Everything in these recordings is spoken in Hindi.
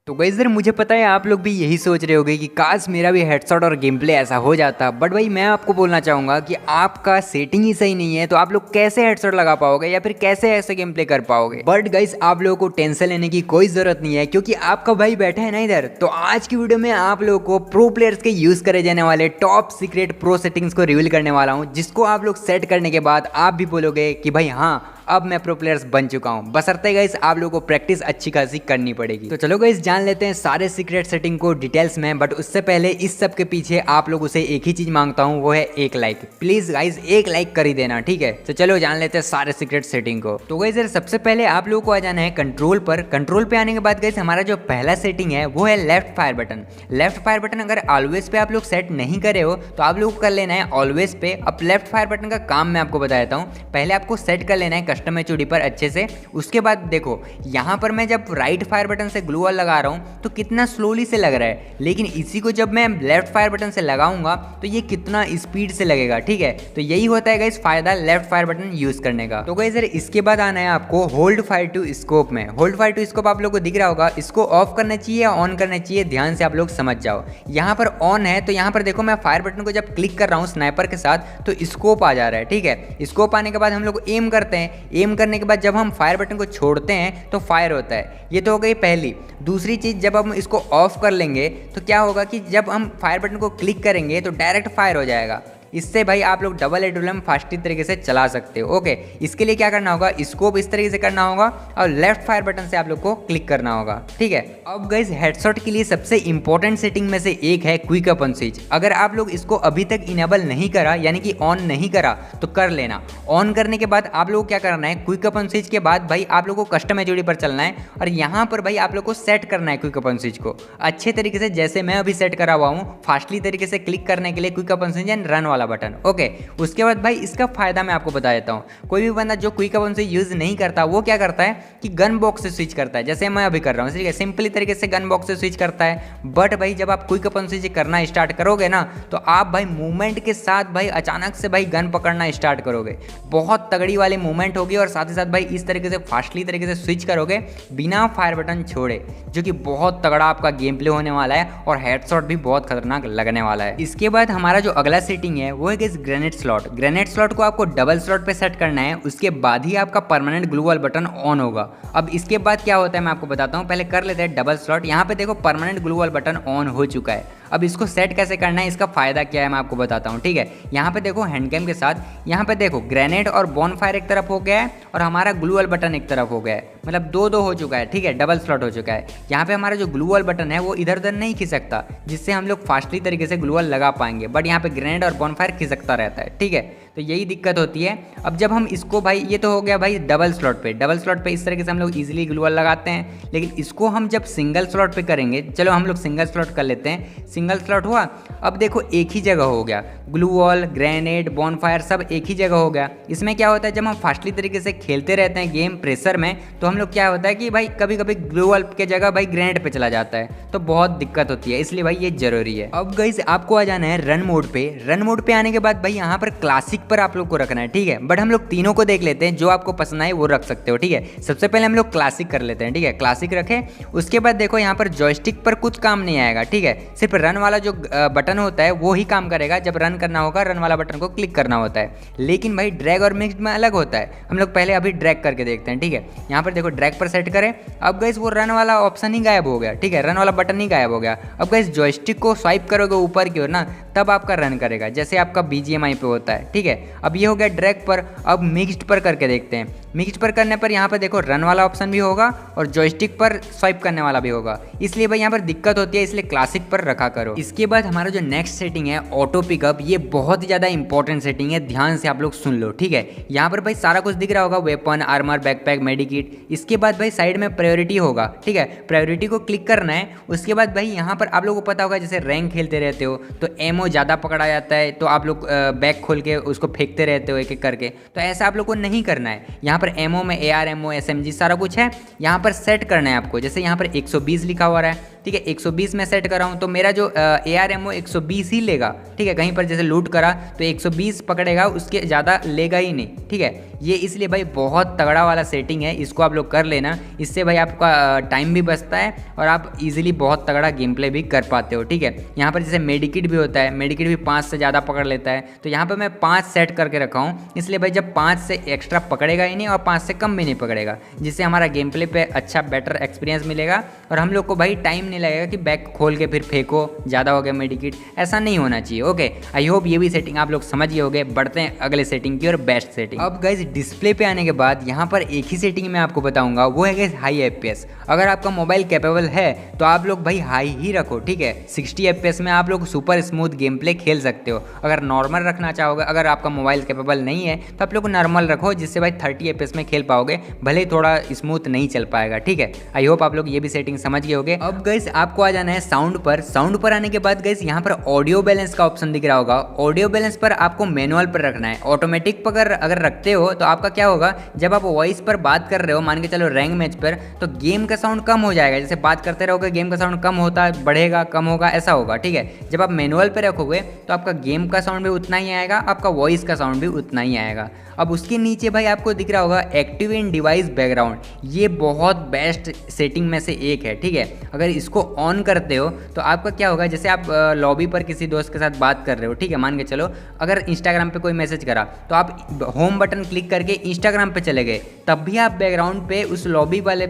तो गाइस यार मुझे पता है आप लोग भी यही सोच रहे होगे कि काश मेरा भी हेडशॉट और गेम प्ले ऐसा हो जाता, बट भाई मैं आपको बोलना चाहूँगा कि आपका सेटिंग ही सही नहीं है, तो आप लोग कैसे हेडशॉट लगा पाओगे या फिर कैसे ऐसे गेम प्ले कर पाओगे। बट गाइस आप लोगों को टेंशन लेने की कोई ज़रूरत नहीं है, क्योंकि आपका भाई बैठा है ना इधर। तो आज की वीडियो में आप लोगों को प्रो प्लेयर्स के यूज़ करे जाने वाले टॉप सीक्रेट प्रो सेटिंग्स को रिवील करने वाला हूँ, जिसको आप लोग सेट करने के बाद आप भी बोलोगे कि भाई हाँ अब मैं प्रो प्लेयर्स बन चुका हूँ। बशर्ते गाइस आप लोगों को प्रैक्टिस अच्छी खासी करनी पड़ेगी। तो चलो गाइस जान लेते हैं सारे सीक्रेट सेटिंग को डिटेल्स में, बट उससे पहले इस सब के पीछे आप लोगों से एक ही चीज मांगता हूँ, वो है एक लाइक। प्लीज गाइस एक लाइक कर ही देना, ठीक है। तो चलो जान लेते हैं सारे सीक्रेट सेटिंग को। तो गाइस यार सबसे पहले आप लोगों को आ जाना है कंट्रोल पर। कंट्रोल पे आने के बाद गाइस हमारा जो पहला सेटिंग है वो है left fire button. Left fire button अगर ऑलवेज पे आप लोग सेट नहीं करे हो तो आप लोग कर लेना है ऑलवेज पे। अब लेफ्ट फायर बटन का काम मैं आपको बता देता हूँ। पहले आपको सेट कर लेना है कस्टम एचओडी पर अच्छे से। उसके बाद देखो यहाँ पर मैं जब राइट फायर बटन से ग्लू वॉल लगा रहा हूँ तो कितना स्लोली से लग रहा है, लेकिन इसी को जब मैं लेफ्ट फायर बटन से लगाऊंगा तो ये कितना स्पीड से लगेगा, ठीक है। तो यही होता है गाइस फायदा लेफ्ट फायर बटन यूज करने का। तो गाइस यार इसके बाद आना है आपको होल्ड फायर टू स्कोप में। होल्ड फायर टू स्कोप आप लोग को दिख रहा होगा, इसको ऑफ करना चाहिए या ऑन करना चाहिए, ध्यान से आप लोग समझ जाओ। यहाँ पर ऑन है तो यहाँ पर देखो मैं फायर बटन को जब क्लिक कर रहा हूँ स्नाइपर के साथ तो स्कोप आ जा रहा है, ठीक है। स्कोप आने के बाद हम लोग एम करते हैं। एम करने के बाद जब हम फायर बटन को छोड़ते हैं तो फायर होता है। ये तो हो गई पहली। दूसरी चीज़ जब हम इसको ऑफ कर लेंगे तो क्या होगा कि जब हम फायर बटन को क्लिक करेंगे तो डायरेक्ट फायर हो जाएगा। इससे भाई आप लोग डबल एडुलम फास्टी तरीके से चला सकते हो, ओके। इसके लिए क्या करना होगा, स्कोप इस तरीके से करना होगा और लेफ्ट फायर बटन से आप लोग को क्लिक करना होगा, ठीक है। अब गाइस हेडशॉट के लिए सबसे इंपॉर्टेंट सेटिंग में से एक है क्विक अपन स्विच। अगर आप लोग इसको अभी तक इनेबल नहीं करा यानी कि ऑन नहीं करा तो कर लेना। ऑन करने के बाद आप लोग को क्या करना है, क्विक अपन स्विच के बाद भाई आप लोग को कस्टम एचओडी पर चलना है और यहाँ पर भाई आप लोग को सेट करना है क्विक अपन स्विच को अच्छे तरीके से, जैसे मैं अभी सेट करा हुआ हूँ फास्टली तरीके से क्लिक करने के लिए quick upon switch and run वाला बटन, ओके। उसके बाद भाई इसका फायदा मैं आपको बता देता हूँ। कोई भी बंदा जो क्विक अपन से यूज नहीं करता वो क्या करता है कि गन बॉक्स से स्विच करता है, जैसे मैं अभी कर रहा हूँ, ठीक है। सिंपली तरीके से गन बॉक्स से स्विच करता है। बट भाई जब आप क्विक अपन स्विच करना स्टार्ट करोगे ना तो आप भाई मूवमेंट के साथ भाई अचानक से भाई गन पकड़ना स्टार्ट करोगे। बहुत तगड़ी वाली मूवमेंट होगी और साथ ही साथ भाई इस तरीके से फास्टली तरीके से स्विच करोगे बिना फायर बटन छोड़े, जो कि बहुत तगड़ा आपका गेम प्ले होने वाला है और हेडशॉट भी बहुत खतरनाक लगने वाला है। इसके बाद हमारा जो अगला सेटिंग है वो है ग्रेनेड स्लॉट। ग्रेनेड स्लॉट को आपको डबल स्लॉट पे सेट करना है, उसके बाद ही आपका permanent glue wall button on होगा। अब इसके बाद क्या होता है मैं आपको बताता हूँ, पहले कर लेते हैं डबल स्लॉट। यहाँ पे देखो permanent glue wall button on हो चुका है। अब इसको सेट कैसे करना है, इसका फायदा क्या है मैं आपको बताता हूँ, ठीक है। यहाँ पे देखो हैंडकैम के साथ यहाँ पे देखो ग्रेनेड और बॉनफायर एक तरफ हो गया है और हमारा ग्लू वॉल बटन एक तरफ हो गया है, मतलब दो हो चुका है, ठीक है। डबल स्लॉट हो चुका है। यहाँ पे हमारा जो ग्लू वॉल बटन है वो इधर उधर नहीं खिसकता, जिससे हम लोग फास्टली तरीके से ग्लू वॉल लगा पाएंगे। बट यहाँ पे ग्रेनेड और बॉनफायर खिसकता रहता है, ठीक है। तो यही दिक्कत होती है। अब जब हम इसको भाई ये तो हो गया भाई डबल स्लॉट पे। डबल स्लॉट पे इस तरीके से हम लोग इजीली ग्लू वॉल लगाते हैं, लेकिन इसको हम जब सिंगल स्लॉट पे करेंगे, चलो हम लोग सिंगल स्लॉट कर लेते हैं। सिंगल स्लॉट हुआ, अब देखो एक ही जगह हो गया, ग्लू वॉल ग्रेनेड बॉनफायर सब एक ही जगह हो गया। इसमें क्या होता है जब हम फास्टली तरीके से खेलते रहते हैं गेम प्रेशर में, तो हम लोग क्या होता है कि भाई कभी कभी ग्लू वॉल के जगह भाई ग्रेनेड पे चला जाता है, तो बहुत दिक्कत होती है। इसलिए भाई ये जरूरी है। अब गाइस आपको आ जाना है रन मोड पे। रन मोड पे आने के बाद भाई यहाँ पर क्लासिक पर आप लोग को रखना है, ठीक है। बट हम लोग तीनों को देख लेते हैं, जो आपको पसंद आए वो रख सकते हो, ठीक है। सबसे पहले हम लोग क्लासिक कर लेते हैं, ठीक है। क्लासिक रखें, उसके बाद देखो यहाँ पर जॉयस्टिक पर कुछ काम नहीं आएगा, ठीक है। सिर्फ रन वाला जो बटन होता है वो ही काम करेगा। जब रन करना होगा रन वाला बटन को क्लिक करना होता है, लेकिन भाई ड्रैग और मिक्स में अलग होता है। हम लोग पहले अभी ड्रैग करके देखते हैं, ठीक है। यहाँ पर देखो ड्रैग पर सेट करें। अब गाइस वो रन वाला ऑप्शन ही गायब हो गया, ठीक है। रन वाला बटन ही गायब हो गया। अब गाइस जॉयस्टिक को स्वाइप करोगे ऊपर की ओर ना, तब आपका रन करेगा, जैसे आपका BGMI पे होता है, ठीक है। अब ये हो गया ड्रैग पर। अब मिक्स्ड पर करके देखते हैं। मिक्स्ड पर करने पर यहाँ पर देखो रन वाला ऑप्शन भी होगा और जॉयस्टिक पर स्वाइप करने वाला भी होगा, इसलिए भाई यहाँ पर दिक्कत होती है, इसलिए क्लासिक पर रखा करो। इसके बाद हमारा जो नेक्स्ट सेटिंग है ऑटो पिकअप, ये बहुत ही ज़्यादा इंपॉर्टेंट सेटिंग है, ध्यान से आप लोग सुन लो, ठीक है। यहाँ पर भाई सारा कुछ दिख रहा होगा, वेपन आर्मर बैकपैक मेडिकिट। इसके बाद भाई साइड में प्रायोरिटी होगा, ठीक है। प्रायोरिटी को क्लिक करना है। उसके बाद भाई यहाँ पर आप लोगों को पता होगा जैसे रैंक खेलते रहते हो तो एमओ ज़्यादा पकड़ा जाता है, तो आप लोग बैग खोल के उसको फेंकते रहते हो एक एक करके, तो ऐसा आप लोग को नहीं करना है। यहाँ पर एमओ में AR एमओ SMG सारा कुछ है, यहाँ पर सेट करना है आपको। जैसे यहाँ पर 120 लिखा हुआ है, ठीक है 120 में सेट कर रहा हूँ तो मेरा जो ARM वो 120 ही लेगा, ठीक है। कहीं पर जैसे लूट करा तो 120 पकड़ेगा, उसके ज़्यादा लेगा ही नहीं, ठीक है। ये इसलिए भाई बहुत तगड़ा वाला सेटिंग है, इसको आप लोग कर लेना। इससे भाई आपका टाइम भी बचता है और आप इजीली बहुत तगड़ा गेम प्ले भी कर पाते हो, ठीक है। यहाँ पर जैसे मेडिकिट भी होता है, मेडिकिट भी 5 से ज़्यादा पकड़ लेता है, तो यहाँ पर मैं 5 सेट करके रखा हूँ, इसलिए भाई जब 5 से एक्स्ट्रा पकड़ेगा ही नहीं और 5 से कम भी नहीं पकड़ेगा, जिससे हमारा गेम प्ले पे अच्छा बेटर एक्सपीरियंस मिलेगा और हम लोग को भाई टाइम नहीं लगेगा कि बैग खोल के फिर फेंको, ज़्यादा हो गया मेडिकिट, ऐसा नहीं होना चाहिए। ओके, आई होप ये भी सेटिंग आप लोग समझ गए होंगे। बढ़ते हैं अगले सेटिंग की और बेस्ट सेटिंग। अब गाइस डिस्प्ले पे आने के बाद यहाँ पर एक ही सेटिंग मैं आपको बताऊंगा, वो है गाइस हाई FPS। अगर आपका मोबाइल कैपेबल है तो आप लोग भाई हाई ही रखो, ठीक है। 60 FPS में आप लोग सुपर स्मूथ गेम प्ले खेल सकते हो। अगर नॉर्मल रखना चाहोगे, अगर आपका मोबाइल कैपेबल नहीं है तो आप लोग नॉर्मल रखो, जिससे भाई 30 FPS में खेल पाओगे, भले ही थोड़ा स्मूथ नहीं चल पाएगा, ठीक है। आई होप आप लोग ये भी सेटिंग समझ गए होंगे। अब गाइस आपको आ जाना है साउंड पर। साउंड पर आने के बाद गाइस यहाँ पर ऑडियो बैलेंस का ऑप्शन दिख रहा होगा। ऑडियो बैलेंस पर आपको मैनुअल पर रखना है। ऑटोमेटिक पर अगर रखते हो तो आपका क्या होगा, जब आप वॉइस पर बात कर रहे हो, मान के चलो रैंक मैच पर, तो गेम का साउंड कम हो जाएगा। जैसे बात करते रहोगे गेम का साउंड कम होता बढ़ेगा, कम होगा, ऐसा होगा, ठीक है। जब आप मैनुअल पे रखोगे तो आपका गेम का साउंड भी उतना ही आएगा, आपका वॉइस का साउंड भी उतना ही आएगा। अब उसके नीचे भाई आपको दिख रहा होगा एक्टिव इन डिवाइस बैकग्राउंड। ये बहुत बेस्ट सेटिंग में से एक है, ठीक है। अगर इसको ऑन करते हो तो आपका क्या होगा, जैसे आप लॉबी पर किसी दोस्त के साथ बात कर रहे हो, ठीक है, मान के चलो अगर इंस्टाग्राम पे कोई मैसेज करा तो आप होम बटन क्लिक करके इंस्टाग्राम पे चले गए, तब भी आप बैकग्राउंड पे उस लॉबी वाले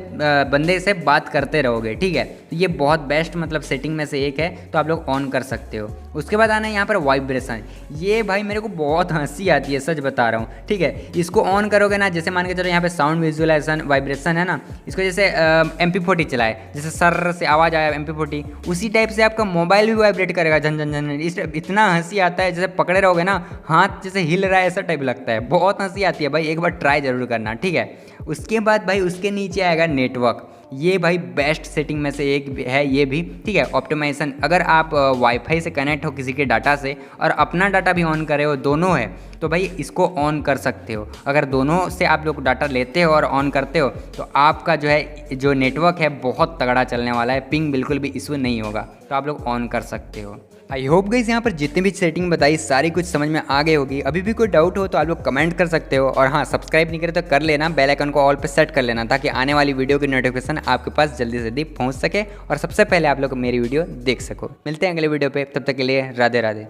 बंदे से बात करते रहोगे, ठीक है। तो ये बहुत बेस्ट मतलब सेटिंग में से एक है, तो आप लोग ऑन कर सकते हो। उसके बाद आना है यहाँ पर वाइब्रेशन। ये भाई मेरे को बहुत हंसी आती है, सच बता रहा हूँ, ठीक है। इसको ऑन करोगे ना, जैसे मान के चलो यहाँ पे साउंड विजुअलाइजेशन वाइब्रेशन है ना, इसको जैसे MP40 चलाए, जैसे सर से आवाज़ आया MP40, उसी टाइप से आपका मोबाइल भी वाइब्रेट करेगा, झन झन झन। इस इतना हंसी आता है, जैसे पकड़े रहोगे ना हाथ जैसे हिल रहा है, ऐसा टाइप लगता है, बहुत हंसी आती है भाई। एक बार ट्राई जरूर करना, ठीक है। उसके बाद भाई उसके नीचे आएगा नेटवर्क। ये भाई बेस्ट सेटिंग में से एक है ये भी, ठीक है। ऑप्टिमाइजेशन, अगर आप वाईफाई से कनेक्ट हो किसी के डाटा से और अपना डाटा भी ऑन करे हो, दोनों है, तो भाई इसको ऑन कर सकते हो। अगर दोनों से आप लोग डाटा लेते हो और ऑन करते हो तो आपका जो है जो नेटवर्क है बहुत तगड़ा चलने वाला है, पिंग बिल्कुल भी इशू नहीं होगा, तो आप लोग ऑन कर सकते हो। आई होप गाइस यहाँ पर जितनी भी सेटिंग बताई सारी कुछ समझ में आ गई होगी। अभी भी कोई डाउट हो तो आप लोग कमेंट कर सकते हो, और हाँ सब्सक्राइब नहीं करे तो कर लेना, बेल आइकन को ऑल पे सेट कर लेना, ताकि आने वाली वीडियो की नोटिफिकेशन आपके पास जल्दी से जल्दी पहुँच सके और सबसे पहले आप लोग मेरी वीडियो देख सको। मिलते हैं अगले वीडियो पे, तब तक के लिए राधे राधे।